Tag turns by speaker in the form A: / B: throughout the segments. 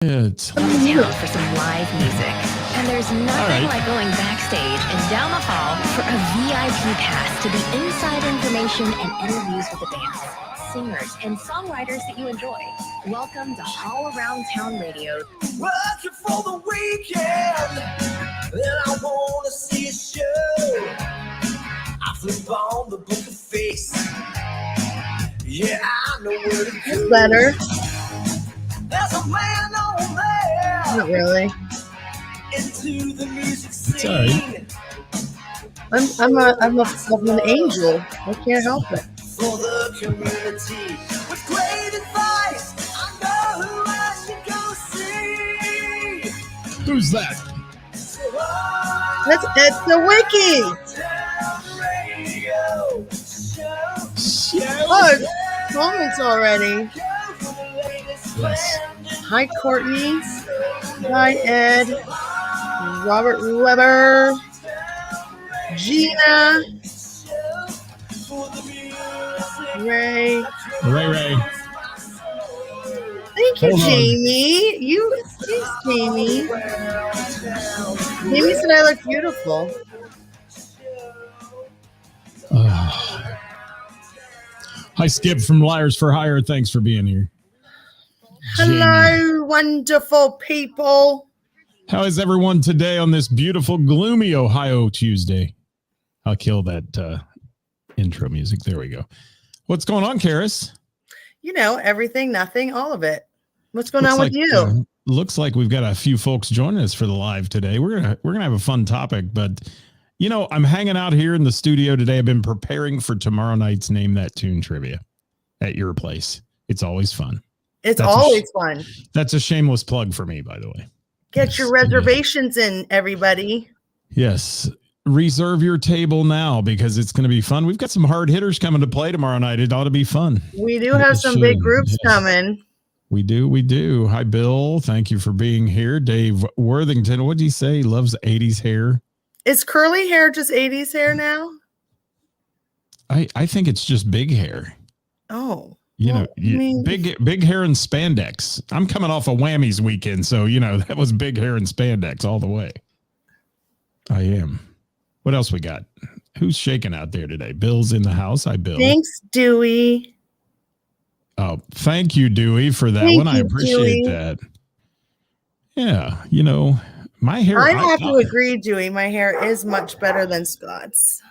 A: It's
B: town for some live music. And there's nothing like going backstage and down the hall for a VIP pass to the inside information and interviews with the bands, singers, and songwriters that you enjoy. Welcome to All Around Town Radio.
C: Working for the weekend, and I want to see a show. I flip on the book of face. Yeah, I know where to go.
D: Better.
C: There's a man on there.
D: Not really.
C: Into the music scene.
D: I'm an angel. I can't help it.
C: For the community with great advice. I know who I should go see.
A: Who's that?
D: It's the Wiki. Oh, it's moments already.
A: Yes.
D: Hi, Courtney. Hi, Ed. Robert Weber. Gina. Ray.
A: Ray.
D: Thank you,
A: Hold on.
D: Jamie. Thanks, Jamie. Jamie said I look beautiful.
A: Hi, Skip from Liars for Hire. Thanks for being here.
D: Hello, wonderful people.
A: How is everyone today on this beautiful, gloomy Ohio Tuesday? I'll kill that intro music. There we go. What's going on, Ceris?
D: You know, everything, nothing, all of it. What's going on with you?
A: Looks like we've got a few folks joining us for the live today. We're gonna have a fun topic, but you know, I'm hanging out here in the studio today. I've been preparing for tomorrow night's Name That Tune trivia at your place. It's always fun.
D: It's always fun.
A: That's a shameless plug for me, by the way.
D: Get your reservations in, everybody.
A: Yes. Reserve your table now because it's going to be fun. We've got some hard hitters coming to play tomorrow night. It ought to be fun.
D: We do have some big groups coming.
A: We do. Hi, Bill. Thank you for being here. Dave Worthington, what did you say? He loves 80s hair.
D: Is curly hair just 80s hair now?
A: I think it's just big hair.
D: Oh.
A: Big hair and spandex. I'm coming off a Whammies weekend, so that was big hair and spandex all the way. I am. What else we got? Who's shaking out there today? Bill's in the house. Hi, Bill.
D: Thanks, Dewey.
A: Oh, thank you, Dewey, for that one. I appreciate that. Yeah, my hair.
D: I have to agree, Dewey. My hair is much better than Scott's.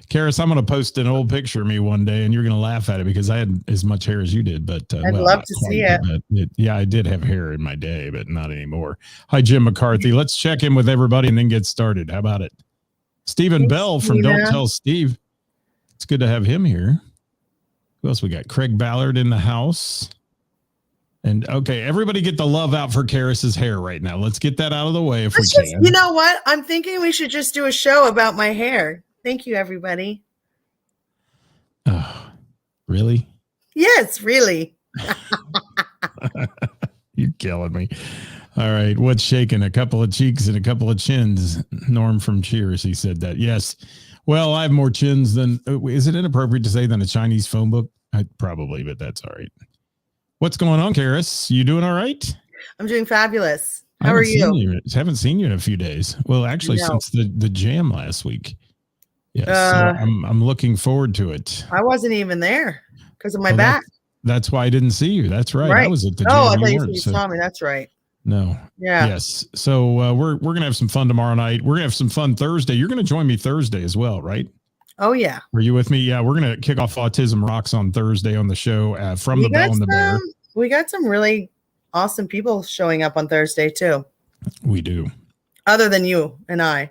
A: Karis, I'm going to post an old picture of me one day, and you're going to laugh at it because I had as much hair as you did. But
D: I'd love to see it.
A: Yeah, I did have hair in my day, but not anymore. Hi, Jim McCarthy. Let's check in with everybody and then get started. How about it? Stephen Bell from Don't Tell Steve. It's good to have him here. Who else we got? Craig Ballard in the house. And okay, everybody get the love out for Karis's hair right now. Let's get that out of the way if we can.
D: You know what? I'm thinking we should just do a show about my hair. Thank you, everybody.
A: Oh, really?
D: Yes, really.
A: You're killing me. All right. What's shaking? A couple of cheeks and a couple of chins. Norm from Cheers. He said that. Yes. Well, I have more chins than, is it inappropriate to say than a Chinese phone book? Probably, but that's all right. What's going on, Ceris? You doing all right?
D: I'm doing fabulous. How are you?
A: Haven't seen you in a few days. Well, actually, since the jam last week. Yes, so I'm looking forward to it.
D: I wasn't even there because of my back.
A: That's why I didn't see you. That's right. I was at the jam.
D: Oh, I thought you saw me. That's right.
A: No.
D: Yeah.
A: Yes. So we're gonna have some fun tomorrow night. We're gonna have some fun Thursday. You're gonna join me Thursday as well, right?
D: Oh yeah.
A: Were you with me? Yeah. We're gonna kick off Autism Rocks on Thursday on the show from the Bell and the Bear.
D: We got some really awesome people showing up on Thursday too.
A: We do.
D: Other than you and I.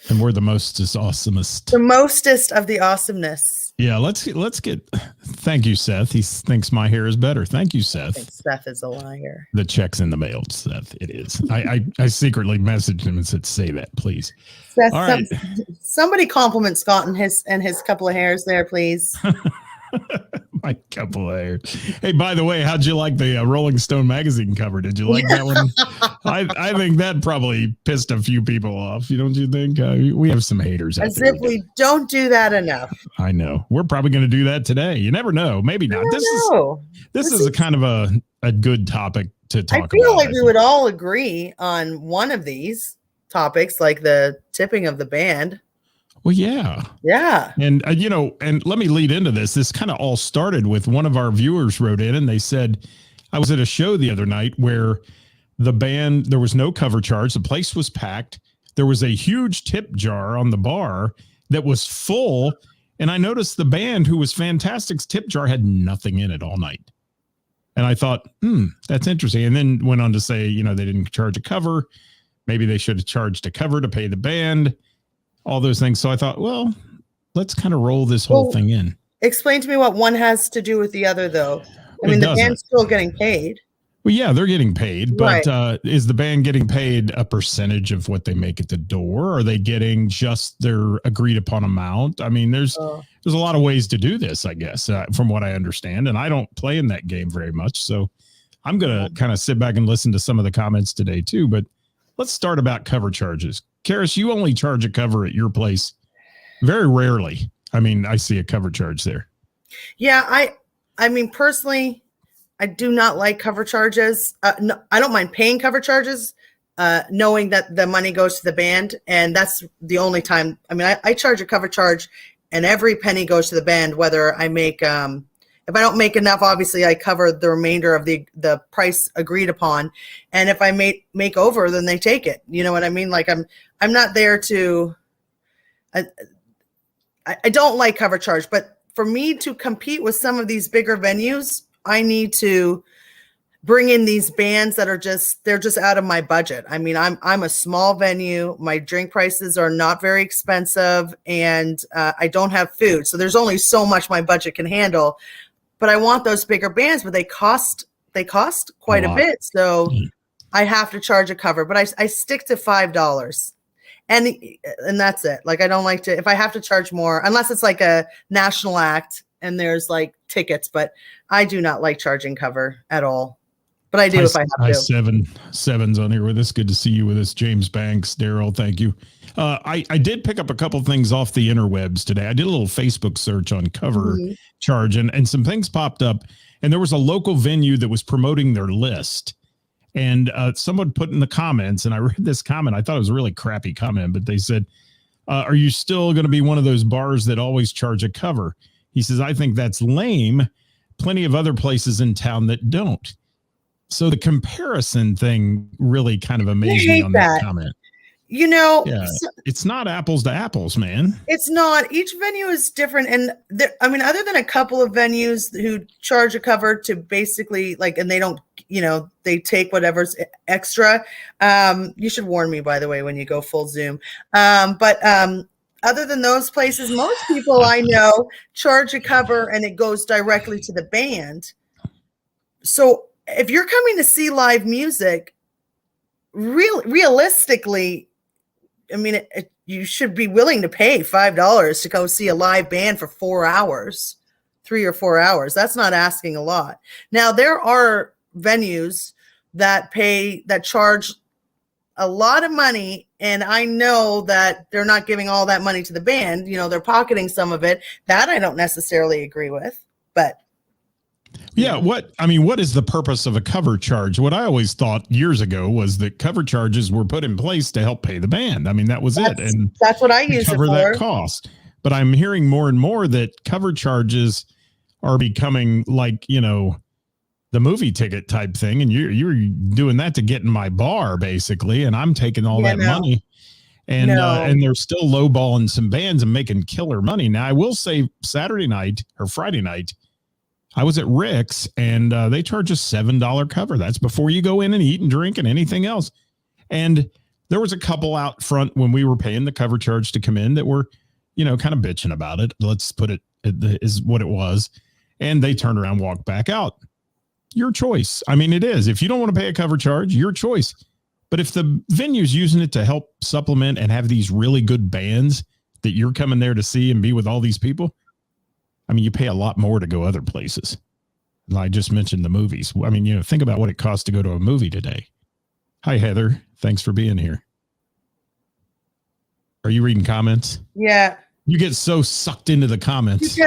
A: And we're the mostest awesomest.
D: The mostest of the awesomeness.
A: Yeah, let's get. Thank you, Seth. He thinks my hair is better. Thank you, Seth.
D: I think Seth is a liar.
A: The check's in the mail, Seth. It is. I secretly messaged him and said, "Say that, please."
D: Seth,
A: all right.
D: Somebody compliment Scott and his couple of hairs there, please.
A: My couple of hairs. Hey, by the way, how'd you like the Rolling Stone magazine cover? Did you like that one? I think that probably pissed a few people off. Don't you think? We have some haters.
D: As if we don't do that enough.
A: I know. We're probably going to do that today. You never know. Maybe not. This is a kind of a good topic to talk
D: I
A: about.
D: feel like we would all agree on one of these topics, like the tipping of the band.
A: Well, yeah.
D: Yeah.
A: And, and let me lead into this. This kind of all started with one of our viewers wrote in and they said, I was at a show the other night where the band, there was no cover charge. The place was packed. There was a huge tip jar on the bar that was full. And I noticed the band, who was fantastic's tip jar, had nothing in it all night. And I thought, that's interesting. And then went on to say, they didn't charge a cover. Maybe they should have charged a cover to pay the band, all those things. So I thought, well, let's kind of roll this whole thing in.
D: Explain to me what one has to do with the other, though. I mean, the band's still getting paid.
A: Well, yeah, they're getting paid, but
D: right.
A: Is the band getting paid a percentage of what they make at the door? Are they getting just their agreed upon amount? I mean, there's a lot of ways to do this, I guess, from what I understand. And I don't play in that game very much. So I'm going to kind of sit back and listen to some of the comments today too. But let's start about cover charges. Ceris, you only charge a cover at your place very rarely. I mean, I see a cover charge there.
D: Yeah, I mean, personally, I do not like cover charges. No, I don't mind paying cover charges, knowing that the money goes to the band. And that's the only time. I mean, I charge a cover charge and every penny goes to the band, whether I make, if I don't make enough, obviously I cover the remainder of the price agreed upon. And if I make over, then they take it. You know what I mean? Like I'm not there to, I don't like cover charge, but for me to compete with some of these bigger venues, I need to bring in these bands that are they're just out of my budget. I mean, I'm a small venue. My drink prices are not very expensive and I don't have food. So there's only so much my budget can handle, but I want those bigger bands, but they cost quite a bit. So I have to charge a cover, but I stick to $5 and that's it. Like, I don't like to, if I have to charge more, unless it's like a national act and there's like tickets, but I do not like charging cover at all. But I do if I have to.
A: Seven's on here with us. Good to see you with us, James Banks. Daryl, thank you. I did pick up a couple things off the interwebs today. I did a little Facebook search on cover charge and some things popped up. And there was a local venue that was promoting their list. And someone put in the comments, and I read this comment. I thought it was a really crappy comment, but they said, are you still going to be one of those bars that always charge a cover? He says, I think that's lame. Plenty of other places in town that don't. So the comparison thing really kind of amazed me on that comment.
D: You know,
A: it's not apples to apples, man.
D: It's not. Each venue is different. And I mean, other than a couple of venues who charge a cover to basically and they don't, they take whatever's extra. You should warn me, by the way, when you go full Zoom. But other than those places, most people I know charge a cover and it goes directly to the band. So if you're coming to see live music, realistically, I mean, you should be willing to pay $5 to go see a live band for 4 hours, 3 or 4 hours. That's not asking a lot. Now, there are venues that charge a lot of money, and I know that they're not giving all that money to the band. They're pocketing some of it. That I don't necessarily agree with, but.
A: Yeah. What is the purpose of a cover charge? What I always thought years ago was that cover charges were put in place to help pay the band. I mean, that was it. And
D: that's what I use
A: cover
D: it for.
A: That cost. But I'm hearing more and more that cover charges are becoming like, the movie ticket type thing. And you're doing that to get in my bar basically. And I'm taking all that money and they're still lowballing some bands and making killer money. Now I will say Saturday night or Friday night, I was at Rick's and they charge a $7 cover. That's before you go in and eat and drink and anything else. And there was a couple out front when we were paying the cover charge to come in that were, kind of bitching about it. Let's put it is what it was. And they turned around and walked back out. Your choice. I mean, it is. If you don't want to pay a cover charge, your choice. But if the venue's using it to help supplement and have these really good bands that you're coming there to see and be with all these people, I mean, you pay a lot more to go other places. I just mentioned the movies. I mean, think about what it costs to go to a movie today. Hi, Heather. Thanks for being here. Are you reading comments?
D: Yeah.
A: You get so sucked into the comments.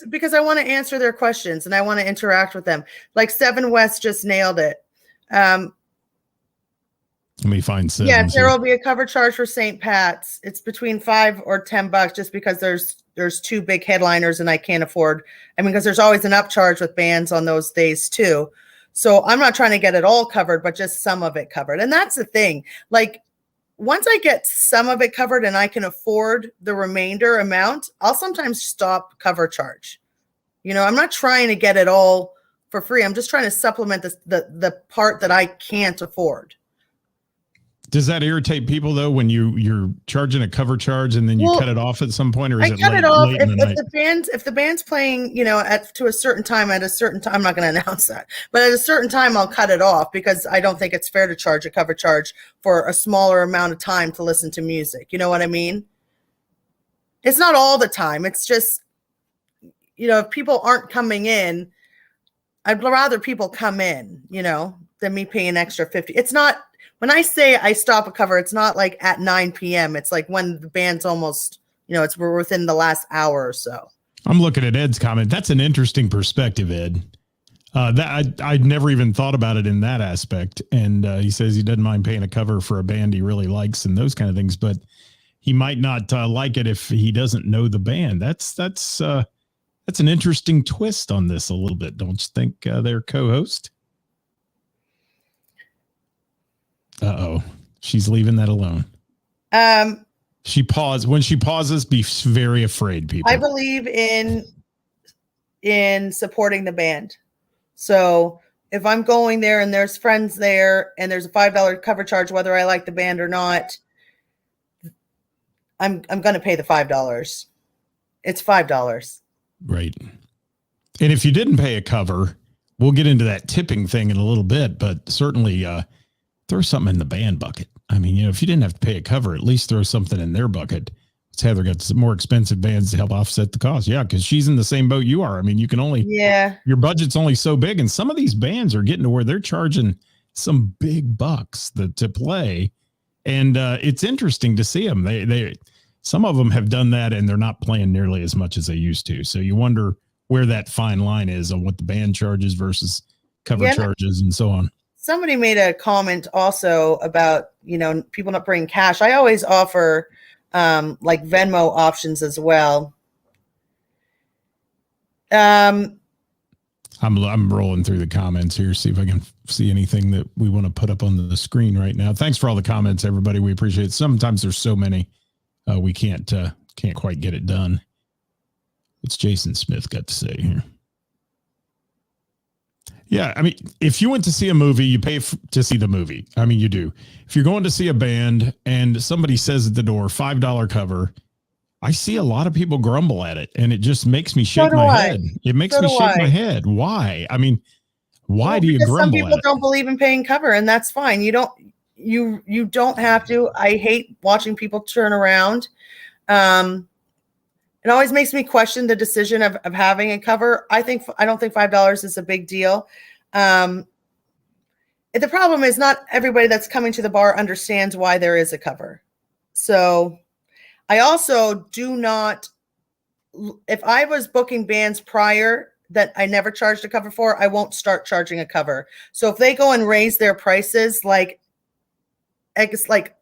D: Because I want to answer their questions and I want to interact with them. Like 7 West just nailed it.
A: Let me find seven.
D: Yeah, there will be a cover charge for St. Pat's. It's between $5 or $10 just because there's two big headliners and I can't afford. I mean, because there's always an upcharge with bands on those days too. So I'm not trying to get it all covered, but just some of it covered. And that's the thing. Like once I get some of it covered and I can afford the remainder amount, I'll sometimes stop cover charge. You know, I'm not trying to get it all for free. I'm just trying to supplement the part that I can't afford.
A: Does that irritate people though when you're charging a cover charge and then you cut it off at some point, or is
D: I cut it off if the band's playing, you know, to a certain time at a certain time? I'm not going to announce that, but at a certain time I'll cut it off because I don't think it's fair to charge a cover charge for a smaller amount of time to listen to music. You know what I mean? It's not all the time. It's just, you know, if people aren't coming in, I'd rather people come in, you know, than me paying extra 50. It's not. When I say I stop a cover, it's not like at 9 p.m. It's like when the band's almost, you know, we're within the last hour or so.
A: I'm looking at Ed's comment. That's an interesting perspective, Ed. I'd never even thought about it in that aspect. And he says he doesn't mind paying a cover for a band he really likes and those kind of things, but he might not like it if he doesn't know the band. That's an interesting twist on this a little bit, don't you think, their co-host? Uh-oh. She's leaving that alone. She paused. When she pauses, be very afraid, people.
D: I believe in supporting the band. So if I'm going there and there's friends there and there's a $5 cover charge, whether I like the band or not, I'm going to pay the $5. It's $5.
A: Right. And if you didn't pay a cover, we'll get into that tipping thing in a little bit, but certainly, throw something in the band bucket. I mean, you know, if you didn't have to pay a cover, at least throw something in their bucket. Heather got some more expensive bands to help offset the cost. Yeah, because she's in the same boat you are. I mean, you can only, your budget's only so big. And some of these bands are getting to where they're charging some big bucks to play. And it's interesting to see them. Some of them have done that and they're not playing nearly as much as they used to. So you wonder where that fine line is on what the band charges versus cover charges and so on.
D: Somebody made a comment also about, you know, people not bringing cash. I always offer like Venmo options as well. I'm
A: rolling through the comments here, see if I can see anything that we want to put up on the screen right now. Thanks for all the comments, everybody. We appreciate it. Sometimes there's so many, we can't quite get it done. What's Jason Smith got to say here? Yeah, I mean, if you went to see a movie, you pay to see the movie. I mean, you do. If you're going to see a band and somebody says at the door, $5 cover, I see a lot of people grumble at it, and it just makes me shake my head. It makes me shake my head. Why? I mean, why do you grumble?
D: Some people don't believe in paying cover, and that's fine. You don't have to. I hate watching people turn around. It always makes me question the decision of having a cover. I don't think $5 is a big deal. The problem is not everybody that's coming to the bar understands why there is a cover. So I also do not, if I was booking bands prior that I never charged a cover for, I won't start charging a cover. So if they go and raise their prices, like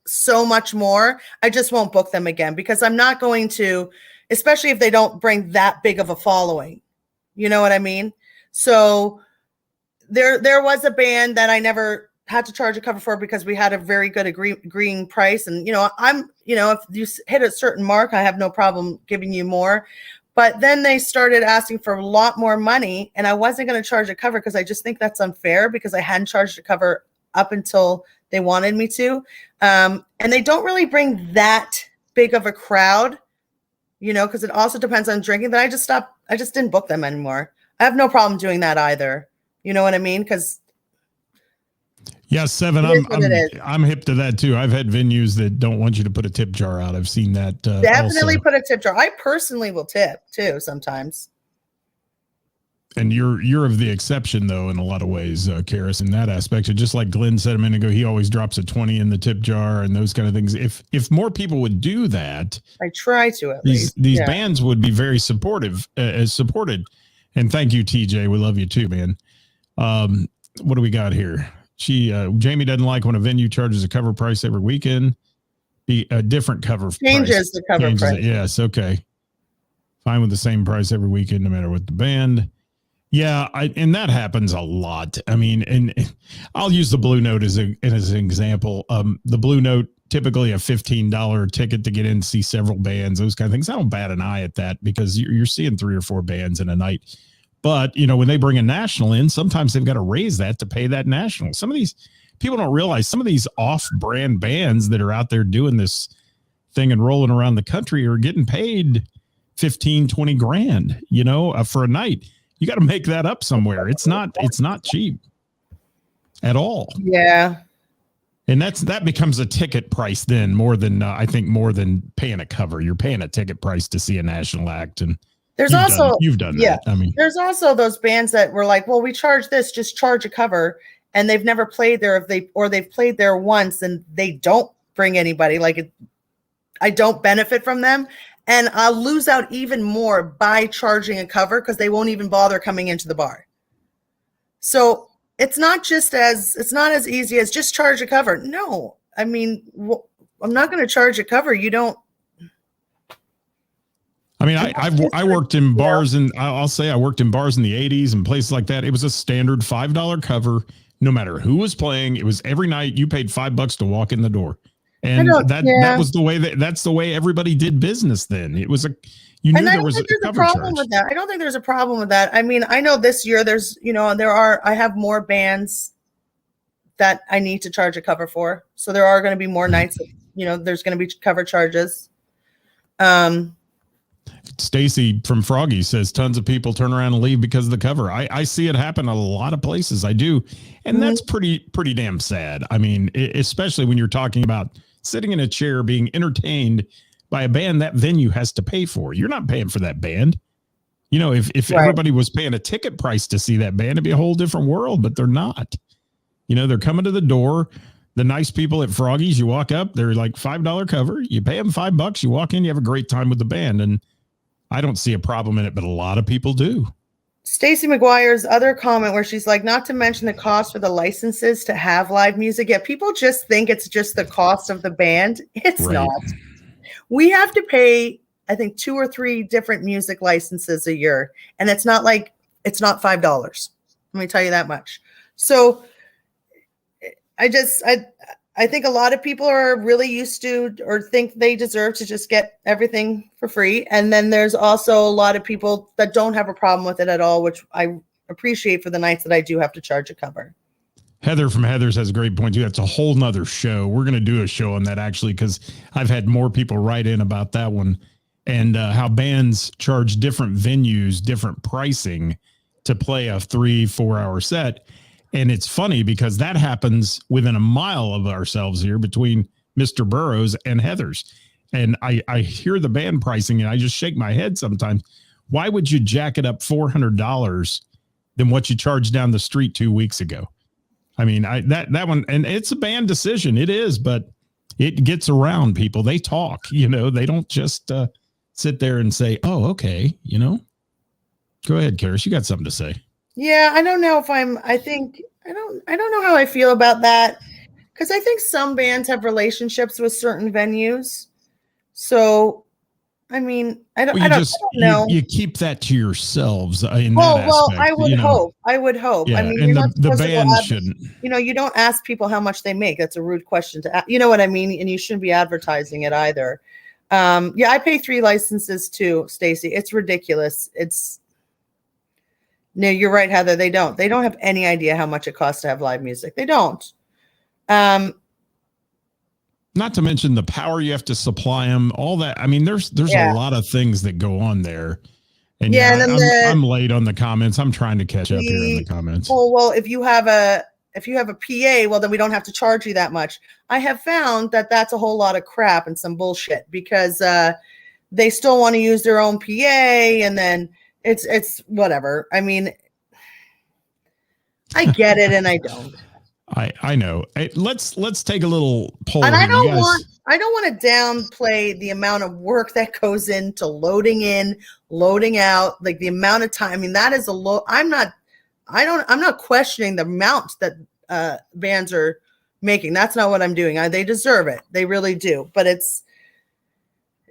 D: so much more, I just won't book them again because I'm not going to, especially if they don't bring that big of a following. You know what I mean? So there was a band that I never had to charge a cover for because we had a very good agreeing price. And, if you hit a certain mark, I have no problem giving you more. But then they started asking for a lot more money and I wasn't going to charge a cover because I just think that's unfair because I hadn't charged a cover up until they wanted me to. And they don't really bring that big of a crowd, because it also depends on drinking. That I just didn't book them anymore. I have no problem doing that either. You know what I mean? Because
A: Seven. I'm hip to that too. I've had venues that don't want you to put a tip jar out. I've seen that.
D: Definitely
A: also.
D: Put a tip jar. I personally will tip too sometimes.
A: And you're of the exception though in a lot of ways, Ceris, in that aspect. Just like Glenn said a minute ago, he always drops a 20 in the tip jar and those kind of things. If more people would do that,
D: I try to at
A: least. These bands would be very supportive, supported. And thank you, TJ. We love you too, man. What do we got here? Jamie doesn't like when a venue charges a cover price every weekend. Be a different cover
D: Changes
A: price.
D: the cover
A: Changes
D: price.
A: It. Yes, okay. Fine with the same price every weekend, no matter what the band. Yeah, and that happens a lot. I mean, and I'll use the Blue Note as an example. The Blue Note, typically a $15 ticket to get in and see several bands, those kind of things. I don't bat an eye at that because you're seeing 3 or 4 bands in a night. But, when they bring a national in, sometimes they've got to raise that to pay that national. Some of these people don't realize some of these off-brand bands that are out there doing this thing and rolling around the country are getting paid 15, 20 grand, for a night. You got to make that up somewhere. It's not cheap at all.
D: Yeah.
A: And that becomes a ticket price then more than paying a cover. You're paying a ticket price to see a national act. And you've done that. I mean,
D: there's also those bands that were like, well, we charge this, just charge a cover. And they've never played there they've played there once and they don't bring anybody. I don't benefit from them. And I'll lose out even more by charging a cover because they won't even bother coming into the bar. So it's not as easy as just charge a cover. No, I mean, I'm not going to charge a cover. You don't.
A: I mean, I worked in bars and I'll say I worked in bars in the 80s and places like that. It was a standard $5 cover, no matter who was playing. It was every night you paid $5 to walk in the door. And that was the way that's the way everybody did business then. It was there was a problem
D: with that. I don't think there's a problem with that. I mean, I know this year there's, I have more bands that I need to charge a cover for. So there are going to be more nights that, there's going to be cover charges.
A: Stacy from Froggy says tons of people turn around and leave because of the cover. I see it happen a lot of places. I do. And that's pretty damn sad. I mean, especially when you're talking about sitting in a chair being entertained by a band that venue has to pay for. You're not paying for that band. If everybody was paying a ticket price to see that band, it'd be a whole different world, but they're not. They're coming to the door. The nice people at Froggy's, you walk up, they're like $5 cover. You pay them $5, you walk in, you have a great time with the band. And I don't see a problem in it, but a lot of people do.
D: Stacy McGuire's other comment where she's like, not to mention the cost for the licenses to have live music. Yeah, people just think it's just the cost of the band. It's not. We have to pay, I think, 2 or 3 different music licenses a year. And it's not $5. Let me tell you that much. So I think a lot of people are really used to or think they deserve to just get everything for free. And then there's also a lot of people that don't have a problem with it at all, which I appreciate for the nights that I do have to charge a cover.
A: Heather from Heather's has a great point too. That's a whole nother show. We're going to do a show on that actually, because I've had more people write in about that one and how bands charge different venues, different pricing to play a 3-4 hour set. And it's funny because that happens within a mile of ourselves here between Mr. Burroughs and Heather's. And I hear the band pricing and I just shake my head sometimes. Why would you jack it up $400 than what you charged down the street 2 weeks ago? I mean, that one, and it's a band decision. It is, but it gets around people. They talk, they don't just sit there and say, oh, okay. Go ahead, Karis. You got something to say.
D: Yeah, I don't know if I don't know how I feel about that because I think some bands have relationships with certain venues. So, I mean, I don't know.
A: You keep that to yourselves in
D: that
A: aspect.
D: Well, I would hope.
A: Yeah,
D: I mean,
A: and the band shouldn't.
D: You don't ask people how much they make. That's a rude question to ask. You know what I mean? And you shouldn't be advertising it either. Yeah, I pay 3 licenses too, Stacy. It's ridiculous. No, you're right, Heather. They don't have any idea how much it costs to have live music. They don't.
A: Not to mention the power you have to supply them, all that. I mean, there's a lot of things that go on there. And I'm late on the comments. I'm trying to catch up here in the comments.
D: Well, if you have a PA, well, then we don't have to charge you that much. I have found that that's a whole lot of crap and some bullshit because they still want to use their own PA and then it's whatever. I mean, I get it and I don't.
A: I know. Let's take a little poll.
D: And I don't want to downplay the amount of work that goes into loading in, loading out, like the amount of time. I mean, that is a low. I'm not questioning the amount that bands are making. That's not what I'm doing. They deserve it. They really do. But it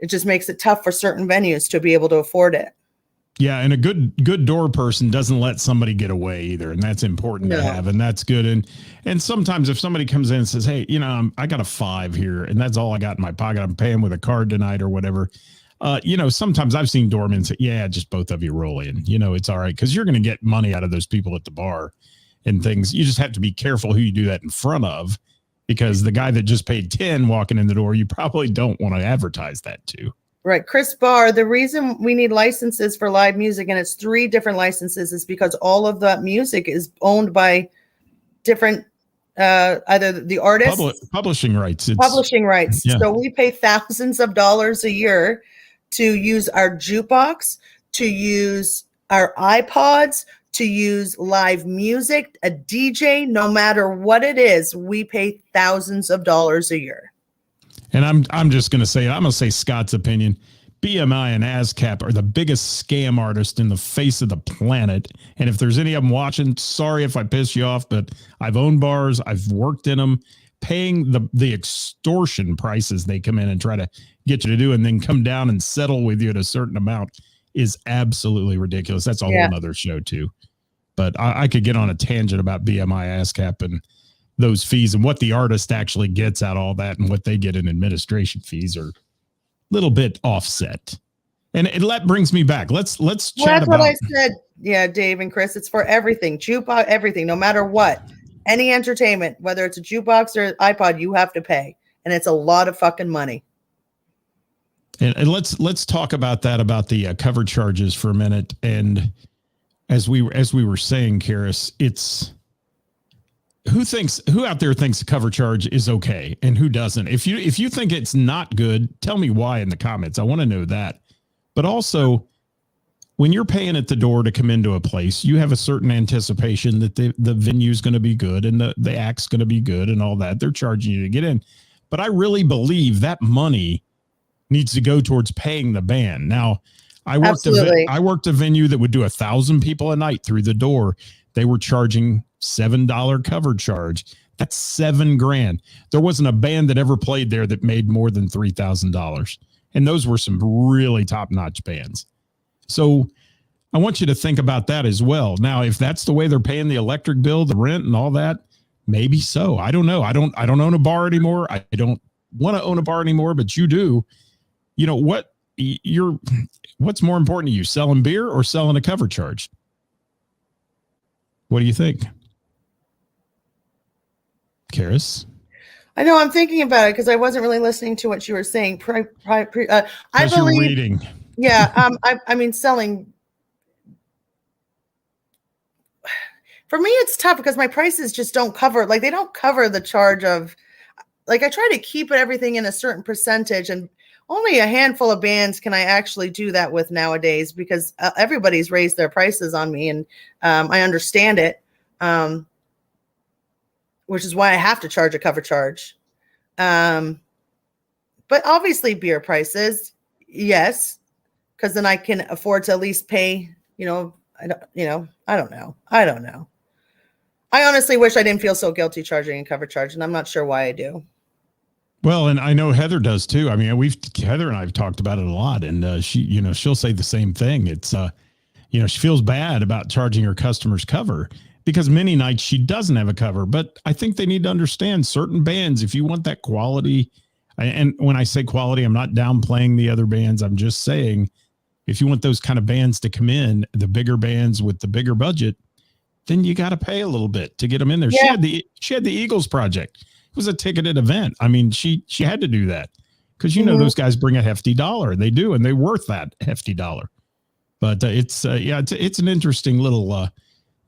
D: just makes it tough for certain venues to be able to afford it.
A: Yeah, and a good door person doesn't let somebody get away either, and that's important to have, and that's good. And sometimes if somebody comes in and says, "Hey, I got a $5 here, and that's all I got in my pocket. I'm paying with a card tonight or whatever." Sometimes I've seen doormen say, "Yeah, just both of you roll in. It's all right," because you're going to get money out of those people at the bar and things. You just have to be careful who you do that in front of, because the guy that just paid 10 walking in the door, you probably don't want to advertise that to.
D: Right. Chris Barr, the reason we need licenses for live music, and it's 3 different licenses, is because all of that music is owned by different, either the artist,
A: publishing rights.
D: Publishing rights.
A: Yeah.
D: So we pay thousands of dollars a year to use our jukebox, to use our iPods, to use live music, a DJ, no matter what it is, we pay thousands of dollars a year.
A: And I'm just going to say Scott's opinion. BMI and ASCAP are the biggest scam artists in the face of the planet. And if there's any of them watching, sorry if I piss you off, but I've owned bars. I've worked in them. Paying the extortion prices they come in and try to get you to do, and then come down and settle with you at a certain amount, is absolutely ridiculous. That's a whole other show too. But I could get on a tangent about BMI, ASCAP, and those fees, and what the artist actually gets out of all that, and what they get in administration fees are a little bit offset. And that brings me back. Let's chat about. That's what
D: I said. Yeah, Dave and Chris, it's for everything. Jukebox, everything, no matter what. Any entertainment, whether it's a jukebox or iPod, you have to pay. And it's a lot of fucking money.
A: And let's talk about that, about the cover charges for a minute. And as we were saying, Ceris, it's who out there thinks the cover charge is okay and who doesn't. If you think it's not good, tell me why in the comments. I want to know that. But also, when you're paying at the door to come into a place, you have a certain anticipation that the venue is going to be good and the act's going to be good and all that. They're charging you to get in. But I really believe that money needs to go towards paying the band. Now, I worked a venue that would do 1,000 people a night through the door. They were charging $7 cover charge. That's $7,000. There wasn't a band that ever played there that made more than $3,000. And those were some really top-notch bands. So I want you to think about that as well. Now, if that's the way they're paying the electric bill, the rent and all that, maybe so. I don't know. I don't own a bar anymore. I don't want to own a bar anymore, but you do. What's more important to you, selling beer or selling a cover charge? What do you think? Ceris?
D: I know, I'm thinking about it because I wasn't really listening to what you were saying. I believe
A: you're reading.
D: Yeah. I mean, selling. For me, it's tough because my prices just don't cover, they don't cover the charge of, I try to keep everything in a certain percentage, and only a handful of bands can I actually do that with nowadays, because everybody's raised their prices on me, and I understand it, which is why I have to charge a cover charge. But obviously beer prices, yes, because then I can afford to at least pay, I don't know. I honestly wish I didn't feel so guilty charging a cover charge, and I'm not sure why I do.
A: Well, and I know Heather does too. I mean, Heather and I've talked about it a lot, and she'll say the same thing. It's, she feels bad about charging her customers cover because many nights she doesn't have a cover. But I think they need to understand certain bands, if you want that quality, and when I say quality, I'm not downplaying the other bands. I'm just saying, if you want those kind of bands to come in, the bigger bands with the bigger budget, then you got to pay a little bit to get them in there. Yeah. She had the Eagles Project. It was a ticketed event. I mean, she had to do that because those guys bring a hefty dollar. They do, and they're worth that hefty dollar. But it's an interesting little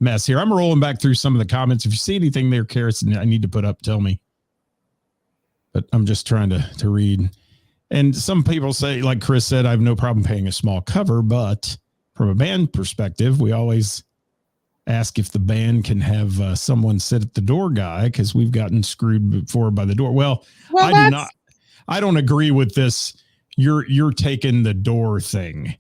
A: mess here. I'm rolling back through some of the comments. If you see anything there, Ceris, I need to put up, tell me. But I'm just trying to read. And some people say, like Chris said, I have no problem paying a small cover, but from a band perspective, we always ask if the band can have someone sit at the door guy, because we've gotten screwed before by the door. Well, I don't agree with this. You're taking the door thing.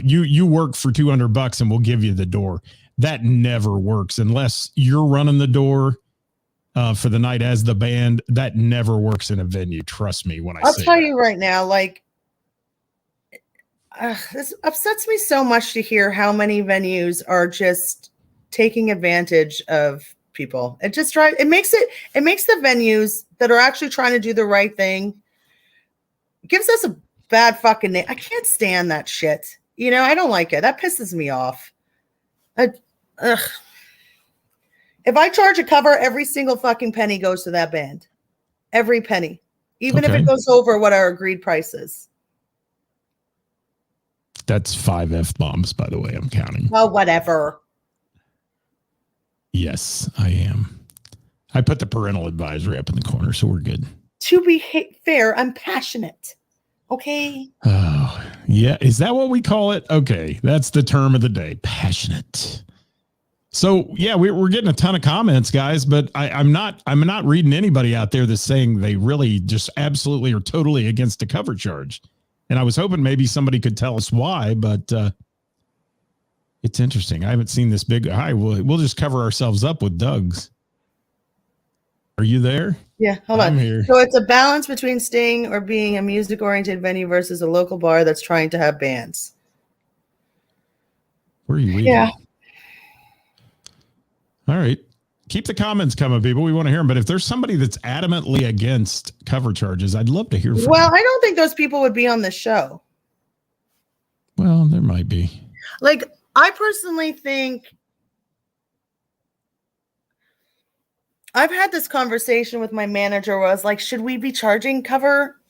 A: You work for $200 and we'll give you the door. That never works unless you're running the door for the night as the band. That never works in a venue. Trust me when I
D: I'll
A: say
D: tell
A: that.
D: you right now, like, this upsets me so much to hear how many venues are just taking advantage of people. It makes the venues that are actually trying to do the right thing, it gives us a bad fucking name. I can't stand that shit. You know, I don't like it. That pisses me off. If I charge a cover, every single fucking penny goes to that band. Every penny. Even if it goes over what our agreed price is.
A: That's 5 F-bombs, by the way. I'm counting.
D: Oh, whatever.
A: Yes, I am. I put the parental advisory up in the corner, so we're good.
D: To be fair, I'm passionate. Okay.
A: Oh, yeah. Is that what we call it? Okay. That's the term of the day. Passionate. So yeah, we're getting a ton of comments, guys, but I'm not reading anybody out there that's saying they really just absolutely or totally against the cover charge. And I was hoping maybe somebody could tell us why, but it's interesting. I haven't seen this big. Hi, we'll just cover ourselves up with Doug's. Are you there?
D: Yeah, hold
A: I'm
D: on.
A: here.
D: So it's a balance between staying or being a music-oriented venue versus a local bar that's trying to have bands.
A: Where are you reading?
D: Yeah.
A: All right. Keep the comments coming, people. We want to hear them. But if there's somebody that's adamantly against cover charges, I'd love to hear from
D: Well,
A: them.
D: I don't think those people would be on this show.
A: Well, there might be.
D: Like, I personally think I've had this conversation with my manager where I was like, should we be charging cover,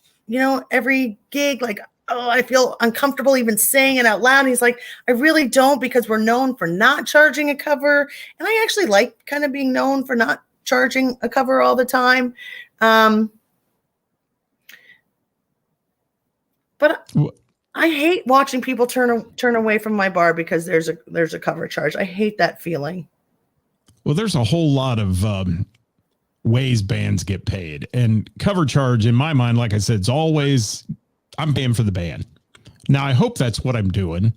D: every gig? Like, oh, I feel uncomfortable even saying it out loud. And he's like, I really don't, because we're known for not charging a cover. And I actually like kind of being known for not charging a cover all the time. But I hate watching people turn away from my bar because there's a cover charge. I hate that feeling.
A: Well, there's a whole lot of ways bands get paid, and cover charge in my mind, like I said, it's always I'm paying for the band. Now, I hope that's what I'm doing,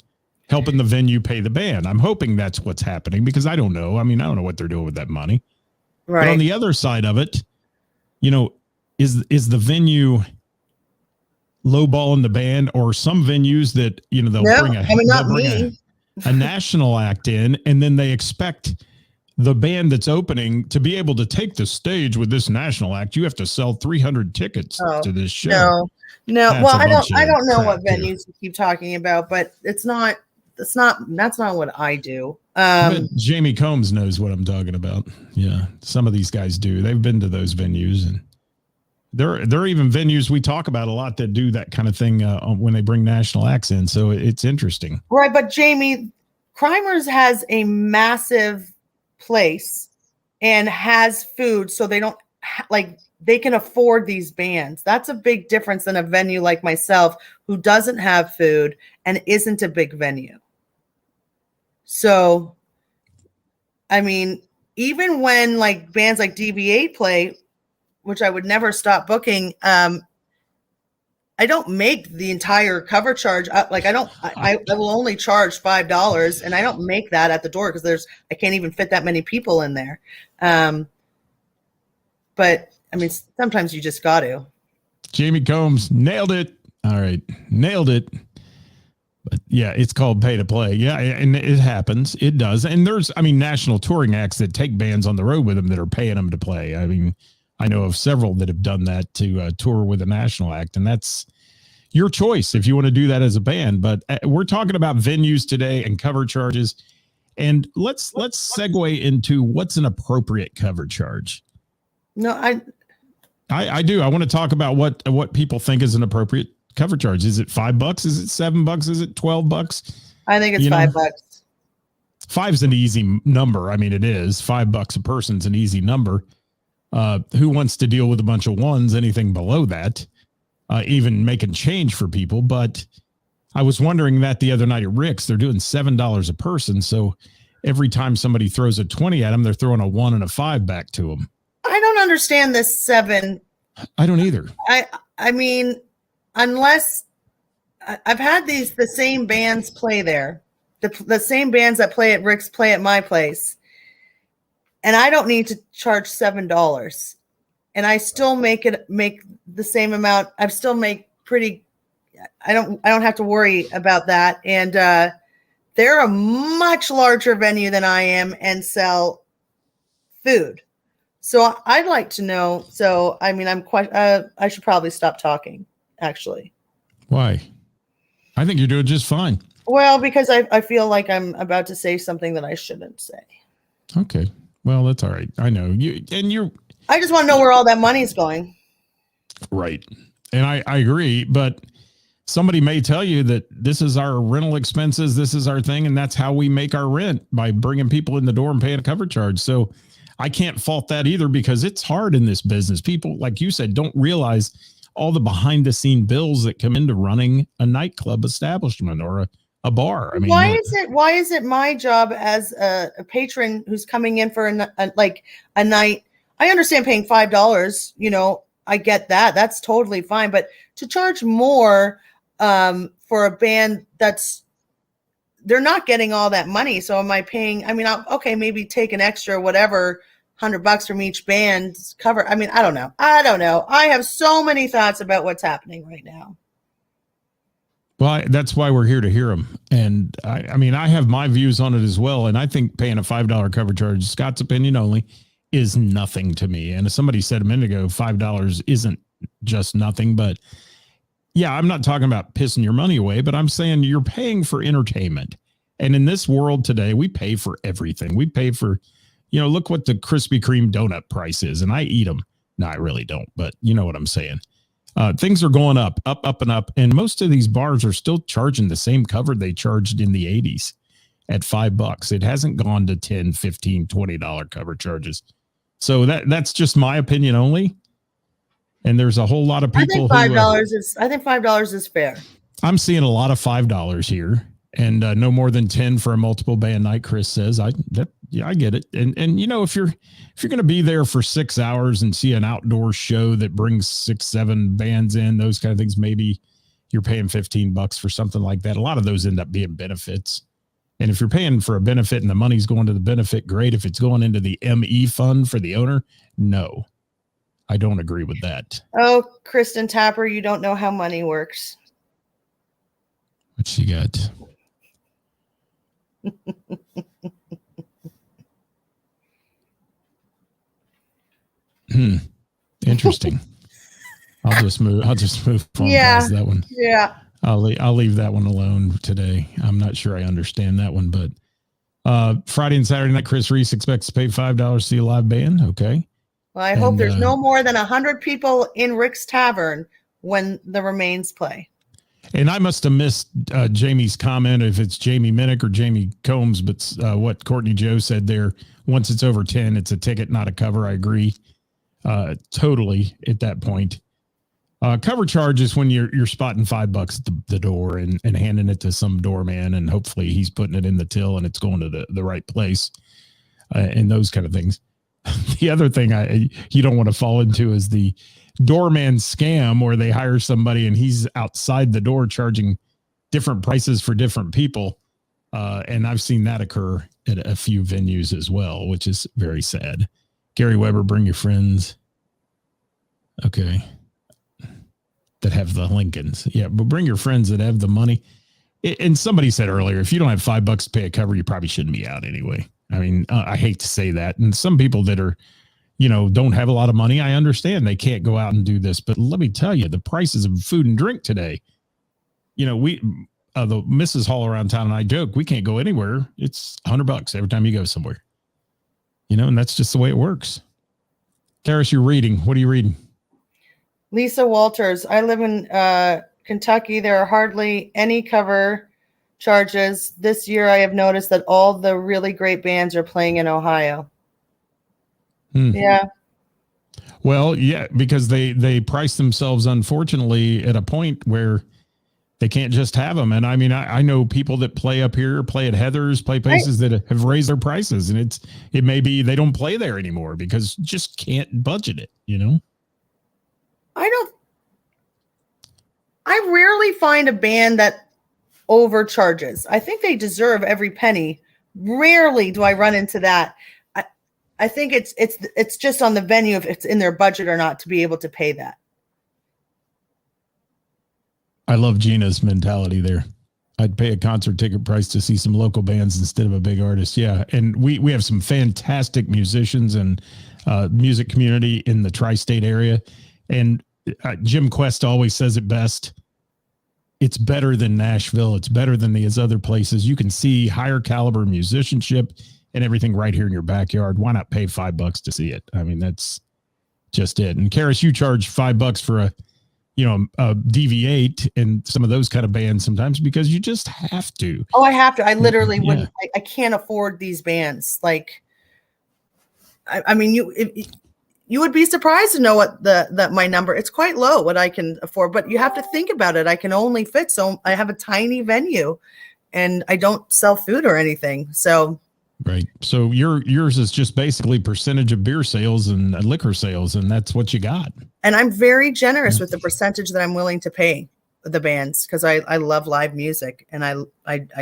A: helping the venue pay the band. I'm hoping that's what's happening because I don't know. I mean, I don't know what they're doing with that money.
D: Right.
A: But on the other side of it, is the venue lowballing the band, or some venues that, they'll bring a national act in, and then they expect the band that's opening to be able to take the stage with this national act. You have to sell 300 tickets to this show.
D: No.
A: That's
D: Well, I
A: a
D: don't know
A: crap
D: what
A: here.
D: venues you keep talking about, but that's not what I do.
A: But Jamie Combs knows what I'm talking about. Yeah. Some of these guys do. They've been to those venues, and there are even venues we talk about a lot that do that kind of thing when they bring national acts in. So it's interesting.
D: Right. But Jamie, Crimers has a massive place and has food, so they don't they can afford these bands. That's a big difference than a venue like myself, who doesn't have food and isn't a big venue. So, I mean, even when bands like DB8 play, which I would never stop booking, I don't make the entire cover charge. I will only charge $5, and I don't make that at the door because I can't even fit that many people in there. But I mean, sometimes you just got to.
A: Jamie Combs nailed it. All right. Nailed it. But yeah, it's called pay to play. Yeah. And it happens. It does. And there's, national touring acts that take bands on the road with them that are paying them to play. I mean, I know of several that have done that to tour with a national act, and that's your choice if you want to do that as a band. But we're talking about venues today and cover charges, and let's segue into what's an appropriate cover charge.
D: No,
A: I do. I want to talk about what people think is an appropriate cover charge. Is it $5? Is it $7? Is it $12?
D: I think it's $5.
A: $5's an easy number. I mean, it is $5 a person's an easy number. Who wants to deal with a bunch of ones? Anything below that, even making change for people. But I was wondering that the other night at Rick's, they're doing $7 a person. So every time somebody throws a 20 at them, they're throwing a 1 and a 5 back to them.
D: I don't understand this 7.
A: I don't either.
D: I mean, unless I've had the same bands play there, the same bands that play at Rick's play at my place. and I don't need to charge $7, and I still make the same amount. I still make pretty. I don't have to worry about that. And they're a much larger venue than I am and sell food. So I'd like to know. So I mean, I'm quite. I should probably stop talking. Actually,
A: why? I think you're doing just fine.
D: Well, because I feel like I'm about to say something that I shouldn't say.
A: Okay. Well, that's all right. I know you, and you're.
D: I just want to know where all that money's going.
A: Right. And I agree, but somebody may tell you that this is our rental expenses, this is our thing, and that's how we make our rent, by bringing people in the door and paying a cover charge. So I can't fault that either, because it's hard in this business. People, like you said, don't realize all the behind the scene bills that come into running a nightclub establishment or a bar. I mean,
D: why is it my job as a patron who's coming in for a night? I understand paying $5, I get that. That's totally fine. But to charge more for a band they're not getting all that money. So am I paying? I mean, okay, maybe take an extra whatever $100 from each band's cover. I mean, I don't know. I have so many thoughts about what's happening right now.
A: Well, that's why we're here to hear them. And I mean, I have my views on it as well. And I think paying a $5 cover charge, Scott's opinion only, is nothing to me. And as somebody said a minute ago, $5 isn't just nothing. But yeah, I'm not talking about pissing your money away, but I'm saying you're paying for entertainment. And in this world today, we pay for everything. We pay for, look what the Krispy Kreme donut price is. And I eat them. No, I really don't. But you know what I'm saying. Things are going up, and up. And most of these bars are still charging the same cover they charged in the 80s at $5. It hasn't gone to $10, $15, $20 cover charges. So that's just my opinion only. And there's a whole lot of people.
D: I think $5 is fair.
A: I'm seeing a lot of $5 here, and no more than 10 for a multiple band night. Chris says, I get it. And if you're going to be there for 6 hours and see an outdoor show that brings 6-7 bands in, those kind of things, maybe you're paying $15 for something like that. A lot of those end up being benefits. And if you're paying for a benefit and the money's going to the benefit, great. If it's going into the ME fund for the owner, no, I don't agree with that.
D: Oh, Kristen Tapper, you don't know how money works.
A: What she got? Interesting. I'll just move on past that one.
D: Yeah.
A: I'll leave that one alone today. I'm not sure I understand that one, but Friday and Saturday night, Chris Reese expects to pay $5 to see a live band. Okay.
D: Well, I hope there's no more than 100 people in Rick's Tavern when the Remains play.
A: And I must have missed Jamie's comment, if it's Jamie Minnick or Jamie Combs, but what Courtney Joe said there, once it's over 10, it's a ticket, not a cover. I agree totally at that point. Cover charge is when you're spotting $5 at the door and handing it to some doorman, and hopefully he's putting it in the till and it's going to the right place, and those kind of things. The other thing you don't want to fall into is the doorman scam, where they hire somebody and he's outside the door charging different prices for different people. And I've seen that occur at a few venues as well, which is very sad. Gary Weber, bring your friends. Okay. That have the Lincolns. Yeah, but bring your friends that have the money. And somebody said earlier, if you don't have $5 to pay a cover, you probably shouldn't be out anyway. I mean, I hate to say that. And some people that are, don't have a lot of money, I understand they can't go out and do this. But let me tell you, the prices of food and drink today, we, the Mrs. Hall around town and I joke, we can't go anywhere. It's $100 every time you go somewhere, and that's just the way it works. Karis, you're reading. What are you reading?
D: Lisa Walters. I live in Kentucky. There are hardly any cover charges. This year, I have noticed that all the really great bands are playing in Ohio. Yeah.
A: Well, yeah, because they price themselves, unfortunately, at a point where they can't just have them. And I mean, I know people that play up here, play at Heather's, play places that have raised their prices, and it may be they don't play there anymore because just can't budget it,
D: I rarely find a band that overcharges. I think they deserve every penny. Rarely do I run into that. I think it's just on the venue if it's in their budget or not to be able to pay that.
A: I love Gina's mentality there. I'd pay a concert ticket price to see some local bands instead of a big artist. Yeah. And we have some fantastic musicians and music community in the tri-state area. And Jim Quest always says it best. It's better than Nashville. It's better than these other places. You can see higher caliber musicianship and everything right here in your backyard. Why not pay $5 to see it? I mean, that's just it. And Ceris, you charge $5 for a DV8 and some of those kind of bands sometimes because you just have to.
D: Oh, I have to. I literally wouldn't. I can't afford these bands. Like, I mean, you would be surprised to know what that my number. It's quite low what I can afford, but you have to think about it. I can only fit so I have a tiny venue, and I don't sell food or anything. So.
A: Right. So yours is just basically percentage of beer sales and liquor sales, and that's what you got.
D: And I'm very generous with the percentage that I'm willing to pay the bands because I love live music, and I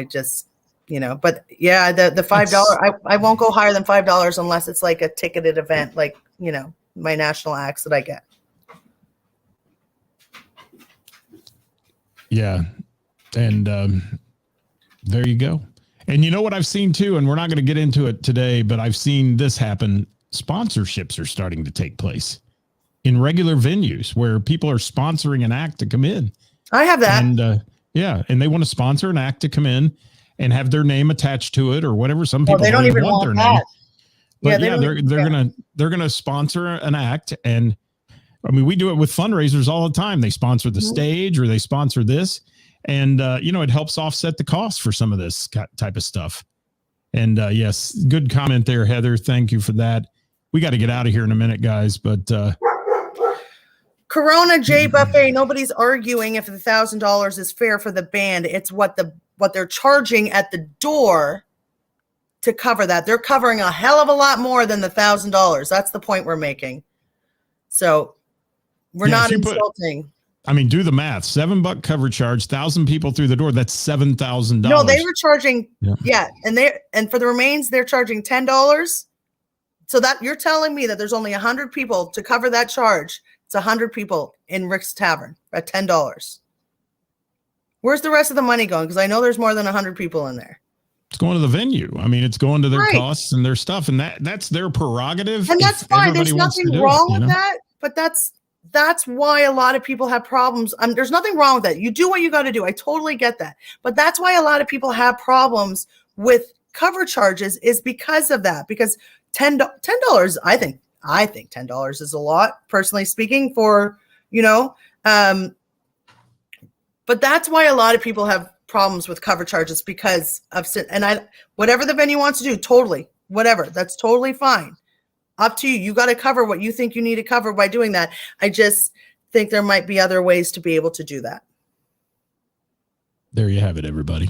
D: just, but yeah, the $5, I won't go higher than $5 unless it's like a ticketed event, like, my national acts that I get. Yeah.
A: And there you go. And you know what I've seen too, and we're not going to get into it today, but I've seen this happen. Sponsorships are starting to take place in regular venues where people are sponsoring an act to come in.
D: I have that.
A: And and they want to sponsor an act to come in and have their name attached to it or whatever. Some people
D: they don't even want
A: their
D: that.
A: name. But
D: yeah,
A: they're gonna sponsor an act, and I mean we do it with fundraisers all the time. They sponsor the stage or they sponsor this. And, it helps offset the cost for some of this type of stuff. And yes, good comment there, Heather. Thank you for that. We got to get out of here in a minute, guys. But
D: Corona J Buffet, nobody's arguing if the $1,000 is fair for the band. It's what they're charging at the door to cover that. They're covering a hell of a lot more than the $1,000. That's the point we're making. So we're not insulting.
A: Do the math. $7 cover charge, 1,000 people through the door. That's $7,000.
D: No, they were charging. Yeah. And for the remains, they're charging $10. So that you're telling me that there's only 100 people to cover that charge. It's 100 people in Rick's Tavern at $10. Where's the rest of the money going? Because I know there's more than 100 people in there.
A: It's going to the venue. It's going to their costs and their stuff. And that's their prerogative.
D: And that's fine. There's nothing wrong with that. But that's why a lot of people have problems. There's nothing wrong with that. You do what you got to do. I totally get that. But that's why a lot of people have problems with cover charges is because of that. Because $10, I think $10 is a lot, personally speaking, for, but that's why a lot of people have problems with cover charges because of, and whatever the venue wants to do, totally, whatever, that's totally fine. Up to you. You got to cover what you think you need to cover by doing that. I just think there might be other ways to be able to do that.
A: There you have it, everybody.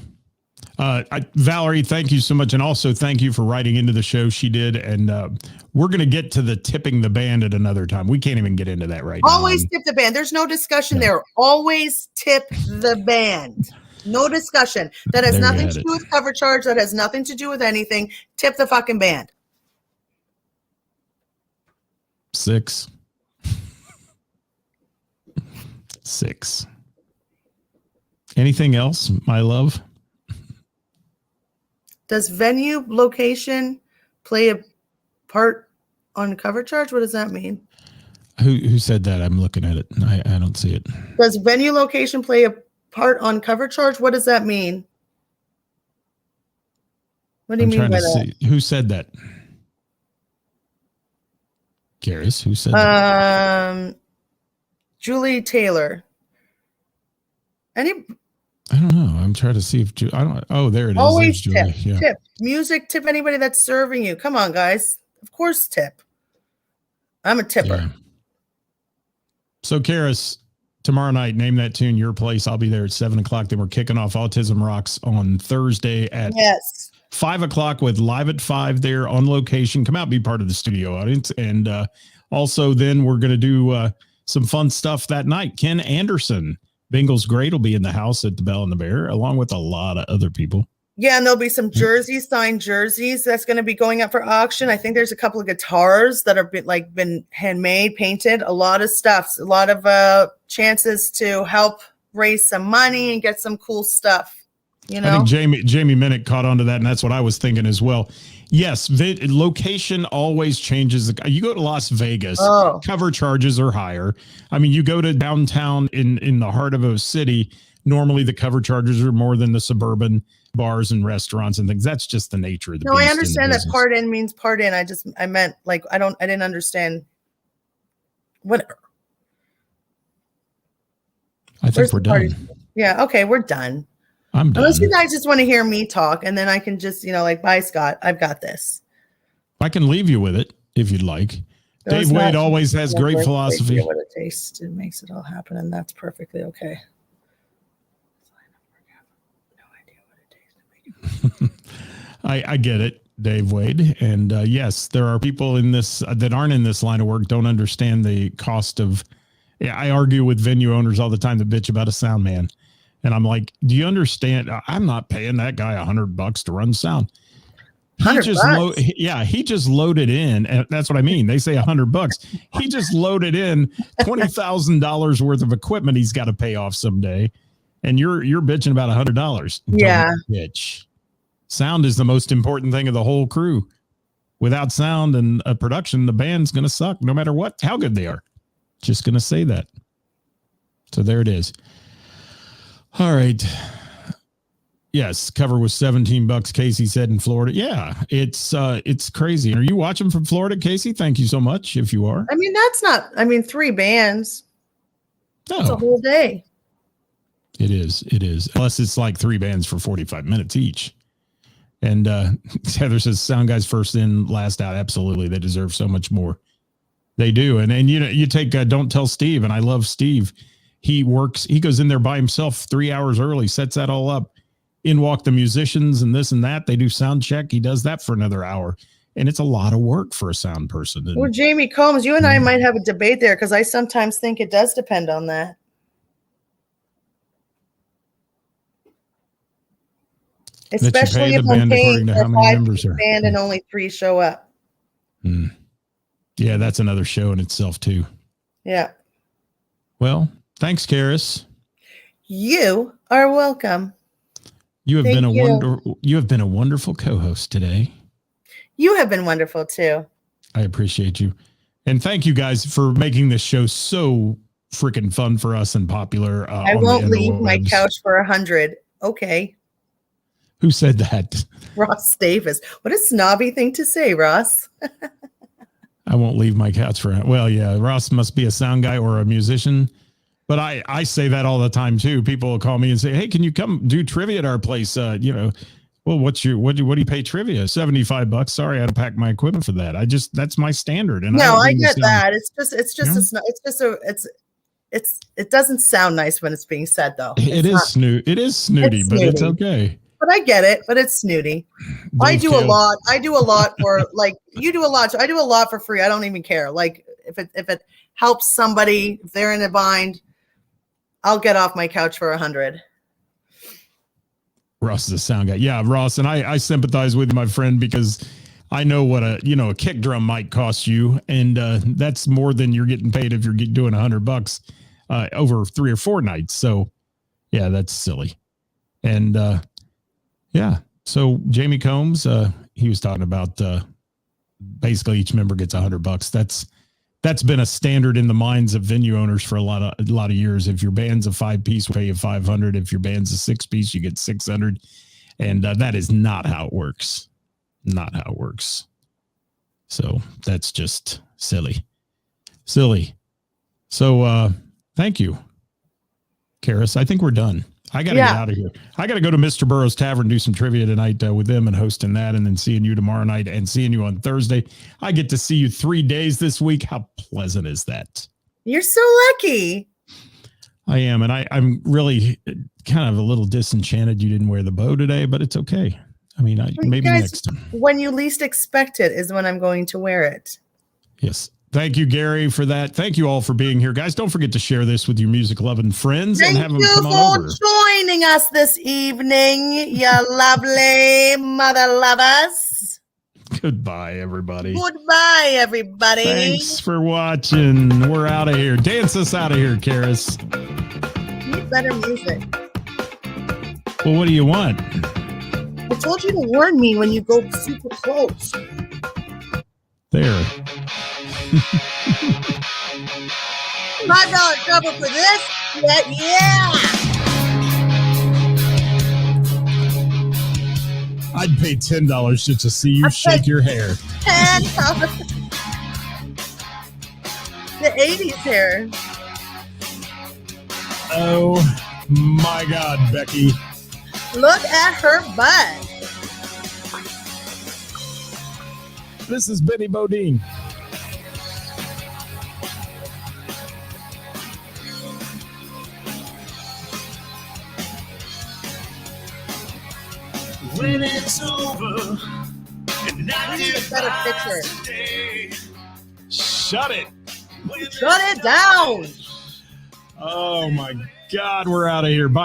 A: Valerie, thank you so much. And also thank you for writing into the show. She did. And we're going to get to the tipping the band at another time. We can't even get into that right now.
D: Always tip the band. There's no discussion there. Always tip the band. No discussion. That has nothing to do with cover charge. That has nothing to do with anything. Tip the fucking band.
A: 6. Anything else, my love?
D: Does venue location play a part on cover charge? What does that mean?
A: Who said that? I'm looking at it. I don't see it.
D: Does venue location play a part on cover charge? What does that mean? What do you mean by that?
A: Who said that? Ceris, who said that?
D: Julie Taylor.
A: I don't know. I'm trying to see if there it is.
D: Always
A: Julie.
D: tip. Yeah. Tip. Music, tip anybody that's serving you. Come on, guys. Of course, tip. I'm a tipper.
A: Yeah. So, Ceris, tomorrow night, name that tune, Your Place. I'll be there at 7:00. Then we're kicking off Autism Rocks on Thursday at 5:00 with Live at 5 there on location. Come out, be part of the studio audience. And also then we're going to do some fun stuff that night. Ken Anderson, Bengals great, will be in the house at the Bell and the Bear, along with a lot of other people.
D: Yeah, and there'll be some jerseys, signed jerseys that's going to be going up for auction. I think there's a couple of guitars that are been handmade, painted, a lot of stuff, a lot of chances to help raise some money and get some cool stuff. You know,
A: I think Jamie Minnick caught on to that, and that's what I was thinking as well. Yes, location always changes. You go to Las Vegas, cover charges are higher. I mean, you go to downtown in the heart of a city, normally the cover charges are more than the suburban bars and restaurants and things. That's just the nature of the beast.
D: No, I understand that part in means part in. I meant like I didn't understand. Whatever.
A: I think we're done.
D: Yeah, okay, we're done.
A: I'm done.
D: Unless you guys just want to hear me talk, and then I can just, like, bye, Scott. I've got this.
A: I can leave you with it if you'd like. Dave Wade always has great philosophy.
D: What it tastes, it makes it all happen, and that's perfectly okay. No idea what it tastes.
A: I get it, Dave Wade, and yes, there are people in this that aren't in this line of work, don't understand the cost of. Yeah, I argue with venue owners all the time that bitch about a sound man. And I'm like, do you understand? I'm not paying that guy $100 to run sound. He just loaded in. And that's what I mean. They say $100. He just loaded in $20,000 worth of equipment he's got to pay off someday. And you're bitching about $100.
D: Yeah.
A: Bitch. Sound is the most important thing of the whole crew. Without sound and a production, the band's going to suck no matter how good they are. Just going to say that. So there it is. All right. Yes, cover was $17. Casey said in Florida. Yeah, it's crazy. Are you watching from Florida, Casey? Thank you so much. If you are,
D: I mean, that's not. I mean, 3 bands. It's a whole day.
A: It is. Unless it's like 3 bands for 45 minutes each. And Heather says, "Sound guys first in, last out." Absolutely, they deserve so much more. They do. And you take Don't Tell Steve, and I love Steve. He goes in there by himself 3 hours early, sets that all up. In walk the musicians and this and that. They do sound check. He does that for another hour. And it's a lot of work for a sound person.
D: Well, Jamie Combs, you and I might have a debate there because I sometimes think it does depend on that. Especially if I'm paying for a 5 band and only 3 show up.
A: Yeah, that's another show in itself too.
D: Yeah.
A: Well, thanks, Ceris.
D: You are welcome.
A: You have been a wonderful co-host today.
D: You have been wonderful too.
A: I appreciate you. And thank you guys for making this show so freaking fun for us and popular.
D: I won't leave my couch for 100. Okay.
A: Who said that?
D: Ross Davis. What a snobby thing to say, Ross.
A: I won't leave my couch for. Well, yeah, Ross must be a sound guy or a musician. But I say that all the time too. People will call me and say, "Hey, can you come do trivia at our place?" Well, what do you pay trivia? $75. Sorry, I had to pack my equipment for that. That's my standard. And
D: I get that. It doesn't sound nice when it's being said though. It is
A: snooty, but it's okay.
D: But I get it, but it's snooty. I do a lot for like you do a lot. So I do a lot for free. I don't even care. Like if it helps somebody, if they're in a bind, I'll get off my couch for 100.
A: Ross is a sound guy. Yeah, Ross. And I sympathize with my friend because I know what a kick drum might cost you. And that's more than you're getting paid if you're doing $100 over 3 or 4 nights. So yeah, that's silly. And yeah. So Jamie Combs, he was talking about basically each member gets $100. That's been a standard in the minds of venue owners for a lot of years. If your band's a 5-piece, we'll pay you $500. If your band's a 6-piece, you get $600. And that is not how it works. Not how it works. So that's just silly. So thank you, Ceris. I think we're done. I got to get out of here. I got to go to Mr. Burroughs Tavern, do some trivia tonight with them and hosting that, and then seeing you tomorrow night and seeing you on Thursday. I get to see you 3 days this week. How pleasant is that?
D: You're so lucky.
A: I am. And I'm really kind of a little disenchanted you didn't wear the bow today, but it's okay. I mean, maybe next time.
D: When you least expect it is when I'm going to wear it.
A: Yes. Thank you, Gary, for that. Thank you all for being here. Guys, don't forget to share this with your music-loving friends and have them come on over.
D: Thank you for joining us this evening, you lovely mother lovers.
A: Goodbye, everybody.
D: Goodbye, everybody.
A: Thanks for watching. We're out of here. Dance us out of here, Ceris.
D: Need better music.
A: Well, what do you want?
D: I told you to warn me when you go super close.
A: There.
D: $5 double for this? Yeah.
A: I'd pay $10 just to see you shake your hair.
D: $10. The 80s hair.
A: Oh my God, Becky.
D: Look at her butt.
A: This is Benny Bodine.
C: When it's over, and
D: I need a better picture.
A: Shut it.
D: Shut it down.
A: Oh my God, we're out of here. Bye.